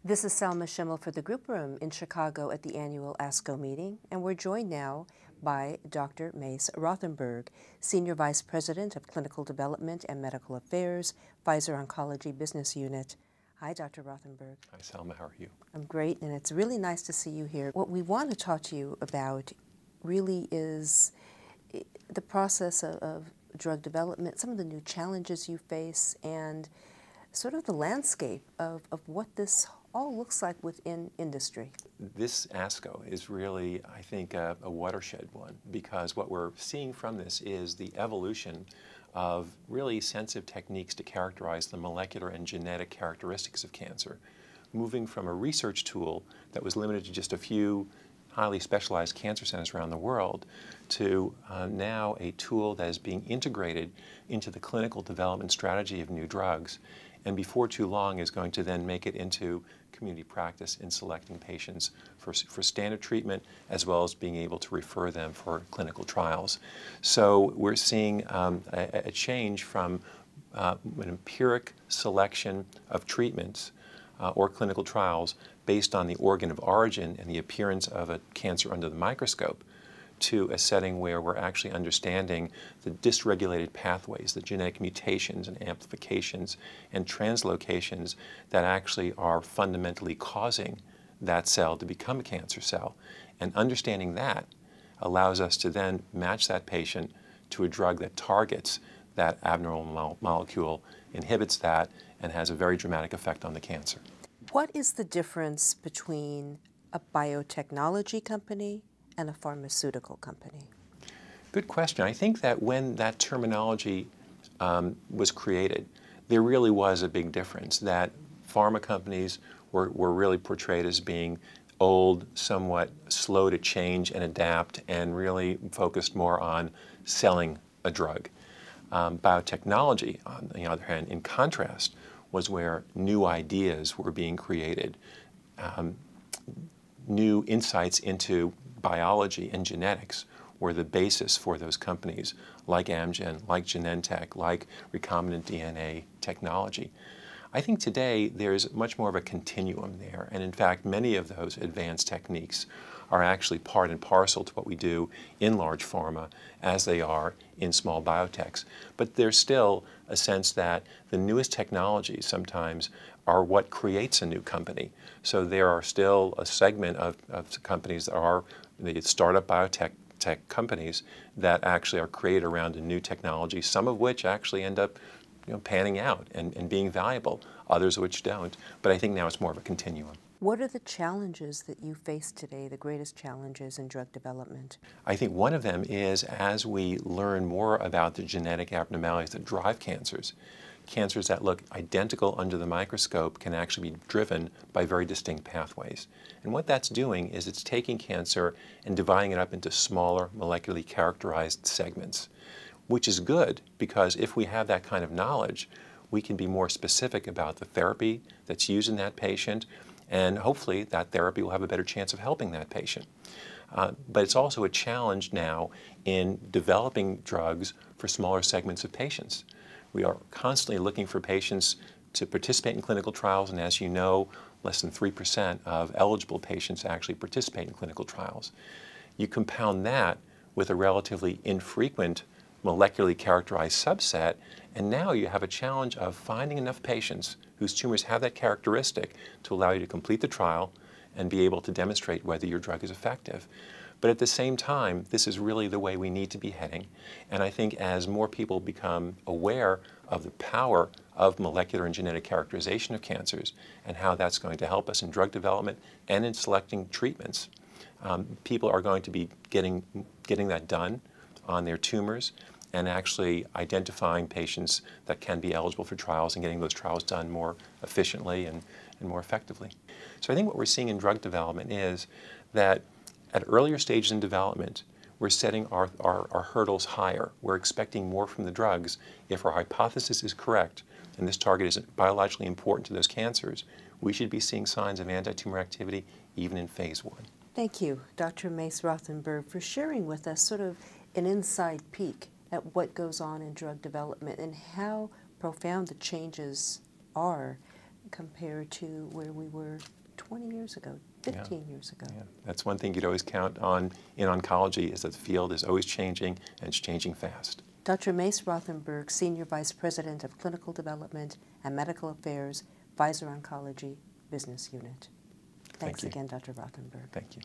This is Selma Schimmel for the Group Room in Chicago at the annual ASCO meeting, and we're joined now by Dr. Mace Rothenberg, Senior Vice President of Clinical Development and Medical Affairs, Pfizer Oncology Business Unit. Hi, Dr. Rothenberg. Hi, Selma. How are you? I'm great, and it's really nice to see you here. What we want to talk to you about really is the process of drug development, some of the new challenges you face, and sort of the landscape of what this all looks like within industry. This ASCO is really, I think, a watershed one, because what we're seeing from this is the evolution of really sensitive techniques to characterize the molecular and genetic characteristics of cancer, moving from a research tool that was limited to just a few highly specialized cancer centers around the world to now a tool that is being integrated into the clinical development strategy of new drugs, and before too long is going to then make it into community practice in selecting patients for standard treatment, as well as being able to refer them for clinical trials. So we're seeing a change from an empiric selection of treatments or clinical trials based on the organ of origin and the appearance of a cancer under the microscope, to a setting where we're actually understanding the dysregulated pathways, the genetic mutations and amplifications and translocations that actually are fundamentally causing that cell to become a cancer cell. And understanding that allows us to then match that patient to a drug that targets that abnormal molecule, inhibits that, and has a very dramatic effect on the cancer. What is the difference between a biotechnology company and a pharmaceutical company? Good question. I think that when that terminology was created, there really was a big difference, that pharma companies were really portrayed as being old, somewhat slow to change and adapt, and really focused more on selling a drug. Biotechnology, on the other hand, in contrast, was where new ideas were being created, new insights into biology and genetics were the basis for those companies like Amgen, like Genentech, like recombinant DNA technology. I think today there's much more of a continuum there, and in fact many of those advanced techniques are actually part and parcel to what we do in large pharma as they are in small biotechs. But there's still a sense that the newest technologies sometimes are what creates a new company. So there are still a segment of companies that are the startup biotech companies that actually are created around a new technology, some of which actually end up panning out and being valuable, others which don't. But I think now it's more of a continuum. What are the challenges that you face today, the greatest challenges in drug development? I think one of them is, as we learn more about the genetic abnormalities that drive cancers, cancers that look identical under the microscope can actually be driven by very distinct pathways. And what that's doing is it's taking cancer and dividing it up into smaller, molecularly characterized segments, which is good, because if we have that kind of knowledge, we can be more specific about the therapy that's used in that patient, and hopefully that therapy will have a better chance of helping that patient. But it's also a challenge now in developing drugs for smaller segments of patients. We are constantly looking for patients to participate in clinical trials, and as you know, less than 3% of eligible patients actually participate in clinical trials. You compound that with a relatively infrequent molecularly characterized subset, and now you have a challenge of finding enough patients whose tumors have that characteristic to allow you to complete the trial and be able to demonstrate whether your drug is effective. But at the same time, this is really the way we need to be heading. And I think as more people become aware of the power of molecular and genetic characterization of cancers and how that's going to help us in drug development and in selecting treatments, people are going to be getting that done on their tumors and actually identifying patients that can be eligible for trials and getting those trials done more efficiently and more effectively. So I think what we're seeing in drug development is that at earlier stages in development, we're setting our hurdles higher. We're expecting more from the drugs. If our hypothesis is correct, and this target is biologically important to those cancers, we should be seeing signs of anti-tumor activity even in phase 1. Thank you, Dr. Mace Rothenberg, for sharing with us sort of an inside peek at what goes on in drug development and how profound the changes are compared to where we were 20 years ago, 15 years ago. Yeah. That's one thing you'd always count on in oncology, is that the field is always changing, and it's changing fast. Dr. Mace Rothenberg, Senior Vice President of Clinical Development and Medical Affairs, Pfizer Oncology Business Unit. Thanks again, Dr. Rothenberg. Thank you.